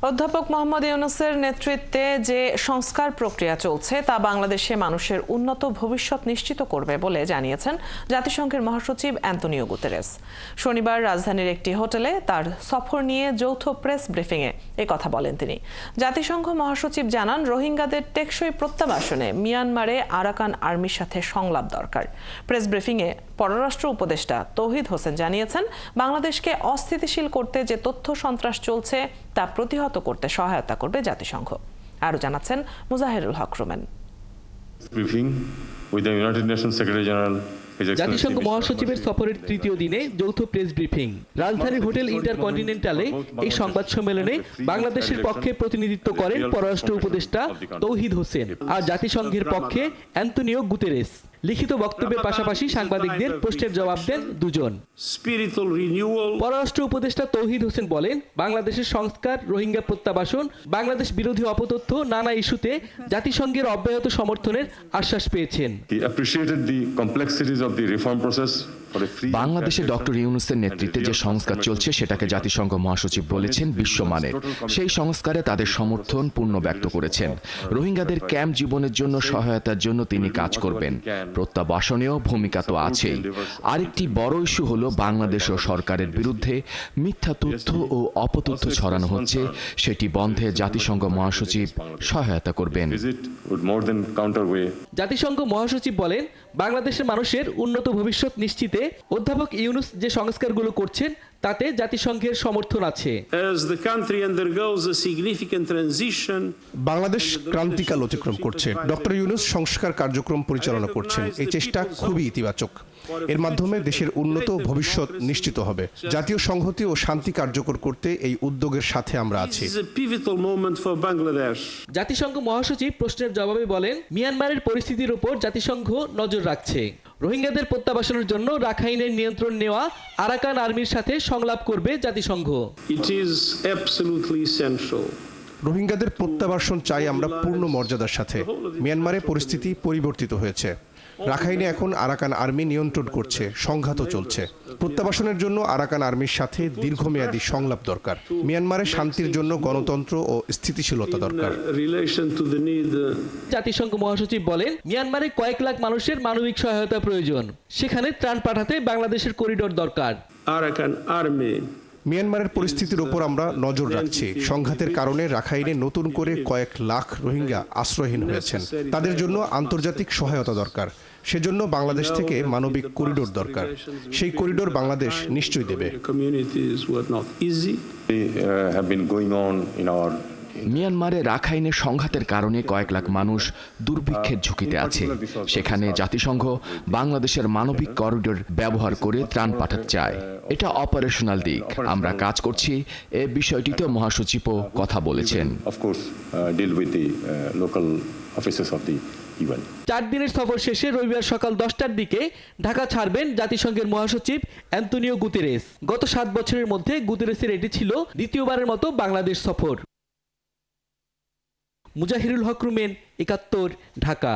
অধ্যাপক মোহাম্মদ ইউনূসের নেতৃত্বে যে সংস্কার প্রক্রিয়া চলছে তা বাংলাদেশে মানুষের উন্নত ভবিষ্যৎ নিশ্চিত করবে বলে জানিয়েছেন জাতিসংঘের মহাসচিব অ্যান্তোনিও গুতেরেস। শনিবার রাজধানীর একটি হোটেলে তার সফর নিয়ে যৌথ প্রেস ব্রিফিংয়ে কথা বলেন তিনি। জাতিসংঘ মহাসচিব জানান, রোহিঙ্গাদের টেকসই প্রত্যাবাসনে মিয়ানমারে আরাকান আর্মির সাথে সংলাপ দরকার। প্রেস ব্রিফিংয়ে পররাষ্ট্র উপদেষ্টা তৌহিদ হোসেন জানিয়েছেন, বাংলাদেশকে অস্থিতিশীল করতে যে তথ্য সন্ত্রাস চলছে তা প্রতিহত করতে সহায়তা করবে জাতিসংঘ। আরও জানাচ্ছেন মুজাহিরুল হক রুমেন। জাতিসংঘ মহাসচিবের সফরের তৃতীয় দিনে যৌথ প্রেস ব্রিফিং। রাজধানীর হোটেল ইন্টারকন্টিনেন্টালে এই সংবাদ সম্মেলনে বাংলাদেশের পক্ষে প্রতিনিধিত্ব করেন পররাষ্ট্র উপদেষ্টা তৌহিদ হোসেন আর জাতিসংঘের পক্ষে অ্যান্তোনিও গুতেরেস। লিখিত বক্তব্যের পাশাপাশি সাংবাদিকদের প্রশ্নের জবাব দেন দুজন। পররাষ্ট্র উপদেষ্টা তৌহিদ হোসেন বলেন, বাংলাদেশের সংস্কার, রোহিঙ্গা প্রত্যাবাসন, বাংলাদেশ বিরোধী অপতথ্য নানা ইস্যুতে জাতিসংঘের অব্যাহত সমর্থনের আশ্বাস পেয়েছেন। বাংলাদেশে ডক্টর ইউনূসের নেতৃত্বে যে সংস্কার চলছে সেটাকে জাতিসংঘ মহাসচিব বলেছেন বিশ্বমানের। সেই সংস্কারে তাদের সমর্থন পূর্ণ ব্যক্ত করেছেন। রোহিঙ্গাদের ক্যাম্প জীবনের জন্য সহায়তার জন্য তিনি কাজ করবেন। প্রত্যাবাসনেও ভূমিকা তো আছেই। আরেকটি বড় ইস্যু হলো বাংলাদেশ ও সরকারের বিরুদ্ধে মিথ্যা তথ্য ও অপতথ্য ছড়ানো হচ্ছে, সেটি বন্ধে জাতিসংঘ মহাসচিব সহায়তা করবেন। জাতিসংঘ মহাসচিব বলেন, বাংলাদেশের মানুষের উন্নত ভবিষ্যৎ নিশ্চিতে অধ্যাপক ইউনূস যে সংস্কারগুলো করছেন তাতে জাতিসংঘের সমর্থন আছে। বাংলাদেশ ক্রান্তিকাল অতিক্রম করছে। ডক্টর ইউনূস সংস্কার কার্যক্রম পরিচালনা করছেন। এই চেষ্টা খুবই ইতিবাচক। এর মাধ্যমে দেশের উন্নত ভবিষ্যৎ নিশ্চিত হবে। জাতীয় সংহতি ও শান্তি কার্যকর করতে এই উদ্যোগের সাথে আমরা আছি। জাতিসংঘ মহাসচিব প্রশ্নের জবাবে বলেন, মিয়ানমারের পরিস্থিতির উপর জাতিসংঘ নজর রাখছে। রোহিঙ্গাদের প্রত্যাবাসনের জন্য রাখাইনের নিয়ন্ত্রণ নেওয়া আরাকান আর্মির সাথে সংলাপ করবে জাতিসংঘ। রোহিঙ্গাদের প্রত্যাবাসন চাই আমরা পূর্ণ মর্যাদার সাথে। মিয়ানমারে পরিস্থিতি পরিবর্তিত হয়েছে। রাখাইনে এখন আরাকান আর্মি নিয়ন্ত্রণ করছে, সংঘাত চলছে। প্রত্যাবাসনের জন্য আরাকান আর্মির সাথে দীর্ঘমেয়াদী সংলাপ দরকার। মিয়ানমারে শান্তির জন্য গণতন্ত্র ও স্থিতিশীলতা দরকার। জাতিসংঘ মহাসচিব বলেন, মিয়ানমারে কয়েক লাখ মানুষের মানবিক সহায়তা প্রয়োজন। সেখানে ত্রাণ পাঠাতে বাংলাদেশের করিডোর দরকার। আরাকান আর্মি মিয়ানমারের পরিস্থিতির উপর আমরা নজর রাখছি। সংঘাতের কারণে রাখাইনে নতুন করে কয়েক লাখ রোহিঙ্গা আশ্রয়হীন হয়েছেন। তাদের জন্য আন্তর্জাতিক সহায়তা দরকার। সেজন্য বাংলাদেশ থেকে মানবিক করিডোর দরকার। সেই করিডোর বাংলাদেশ নিশ্চয়ই দেবে। মিয়ানমারে রাখাইনে সংঘাতের কারণে কয়েক লাখ মানুষ দুর্ভিক্ষের ঝুঁকিতে আছে। সেখানে জাতিসংঘ বাংলাদেশের মানবিক করিডোর ব্যবহার করে ত্রাণ পাঠাতে চায়। এটা অপারেশনাল দিক। আমরা কাজ করছি। এ বিষয়টিতে মহাসচিবও কথা বলেছেন। 4 দিনের সফর শেষে রবিবার সকাল 10টার দিকে ঢাকা ছাড়বেন জাতিসংঘের মহাসচিব অ্যান্তোনিও গুতেরেস। গত 7 বছরের মধ্যে গুতেরেসের এটি ছিল দ্বিতীয়বারের মতো বাংলাদেশ সফর। মুজাহিরুল হক রুমেন, 71, ঢাকা।